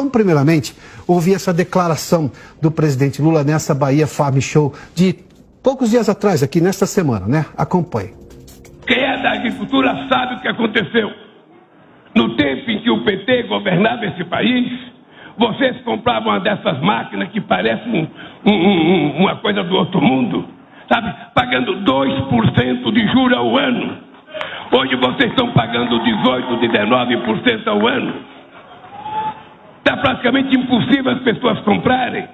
Vamos primeiramente ouvir essa declaração do presidente Lula nessa Bahia Farm Show de poucos dias atrás, aqui nesta semana, né? Acompanhe. Quem é da agricultura sabe o que aconteceu. No tempo em que o PT governava esse país, vocês compravam uma dessas máquinas que parecem uma coisa do outro mundo, sabe? Pagando 2% de juros ao ano. Hoje vocês estão pagando 18%, 19% ao ano. Está praticamente impossível as pessoas comprarem.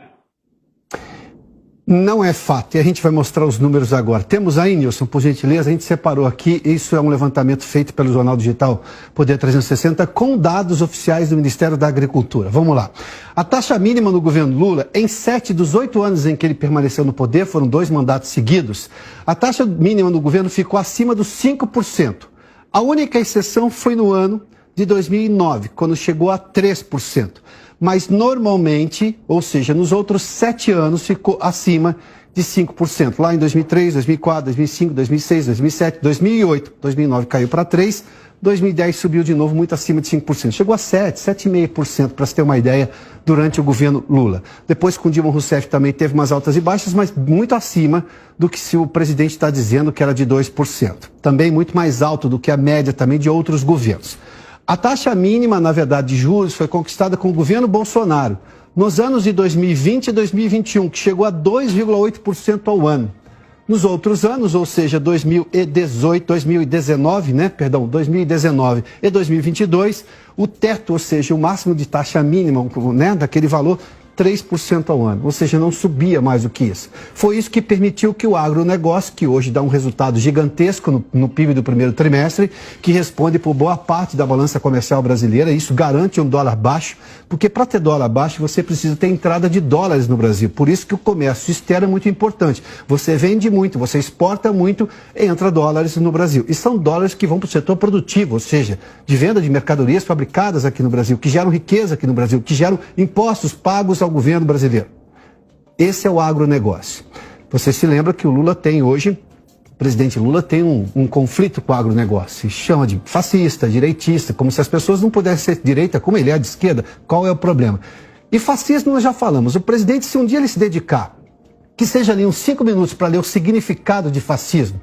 Não é fato, e a gente vai mostrar os números agora. Temos aí, Nilson, por gentileza, a gente separou aqui, isso é um levantamento feito pelo Jornal Digital Poder 360, com dados oficiais do Ministério da Agricultura. Vamos lá. A taxa mínima no governo Lula, em 7 dos 8 anos em que ele permaneceu no poder, foram 2 mandatos seguidos, a taxa mínima no governo ficou acima dos 5%. A única exceção foi no ano de 2009, quando chegou a 3%. Mas normalmente, ou seja, nos outros 7 anos ficou acima de 5%. Lá em 2003, 2004, 2005, 2006, 2007, 2008, 2009 caiu para 3%, 2010 subiu de novo muito acima de 5%. Chegou a 7,5%, para se ter uma ideia, durante o governo Lula. Depois com Dilma Rousseff também teve umas altas e baixas, mas muito acima do que se o presidente está dizendo que era de 2%. Também muito mais alto do que a média também de outros governos. A taxa mínima, na verdade, de juros foi conquistada com o governo Bolsonaro nos anos de 2020 e 2021, que chegou a 2,8% ao ano. Nos outros anos, ou seja, 2019 e 2022, o teto, ou seja, o máximo de taxa mínima, né, daquele valor, 3% ao ano, ou seja, não subia mais do que isso. Foi isso que permitiu que o agronegócio, que hoje dá um resultado gigantesco no PIB do primeiro trimestre, que responde por boa parte da balança comercial brasileira, isso garante um dólar baixo, porque para ter dólar baixo você precisa ter entrada de dólares no Brasil. Por isso que o comércio externo é muito importante. Você vende muito, você exporta muito, entra dólares no Brasil. E são dólares que vão para o setor produtivo, ou seja, de venda de mercadorias fabricadas aqui no Brasil, que geram riqueza aqui no Brasil, que geram impostos pagos ao governo brasileiro. Esse é o agronegócio. Você se lembra que o Lula tem hoje, o presidente Lula tem um conflito com o agronegócio. Se chama de fascista, direitista, como se as pessoas não pudessem ser de direita, como ele é de esquerda. Qual é o problema? E fascismo nós já falamos. O presidente, se um dia ele se dedicar, que seja ali uns 5 minutos para ler o significado de fascismo,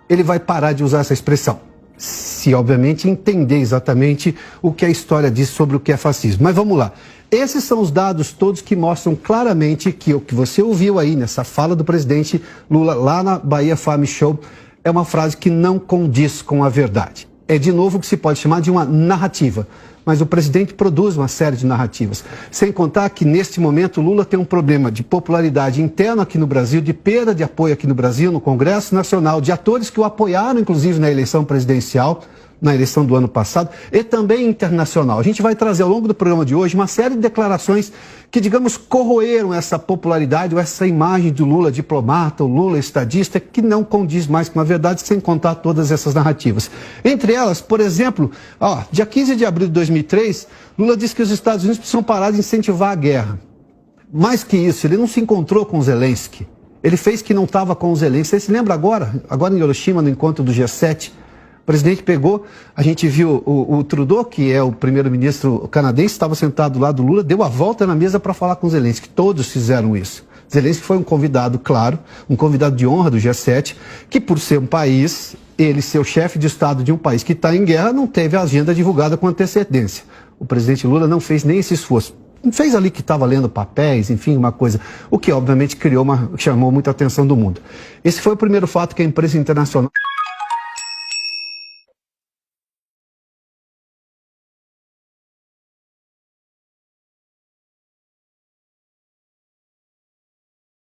ele vai parar de usar essa expressão. Se, obviamente, entender exatamente o que a história diz sobre o que é fascismo. Mas vamos lá. Esses são os dados todos que mostram claramente que o que você ouviu aí nessa fala do presidente Lula lá na Bahia Farm Show é uma frase que não condiz com a verdade. É, de novo, o que se pode chamar de uma narrativa. Mas o presidente produz uma série de narrativas. Sem contar que, neste momento, Lula tem um problema de popularidade interna aqui no Brasil, de perda de apoio aqui no Brasil, no Congresso Nacional, de atores que o apoiaram, inclusive, na eleição presidencial, na eleição do ano passado, e também internacional. A gente vai trazer ao longo do programa de hoje uma série de declarações que, digamos, corroeram essa popularidade ou essa imagem do Lula diplomata, o Lula estadista, que não condiz mais com a verdade, sem contar todas essas narrativas. Entre elas, por exemplo, dia 15 de abril de 2003, Lula disse que os Estados Unidos precisam parar de incentivar a guerra. Mais que isso, ele não se encontrou com Zelensky. Ele fez que não estava com o Zelensky. Você se lembra agora em Hiroshima, no encontro do G7, o presidente pegou, a gente viu o Trudeau, que é o primeiro-ministro canadense, estava sentado do lado do Lula, deu a volta na mesa para falar com o Zelensky. Todos fizeram isso. Zelensky foi um convidado, claro, um convidado de honra do G7, que por ser um país, ele ser o chefe de Estado de um país que está em guerra, não teve a agenda divulgada com antecedência. O presidente Lula não fez nem esse esforço. Fez ali que estava lendo papéis, enfim, uma coisa, o que obviamente chamou muita atenção do mundo. Esse foi o primeiro fato que a imprensa internacional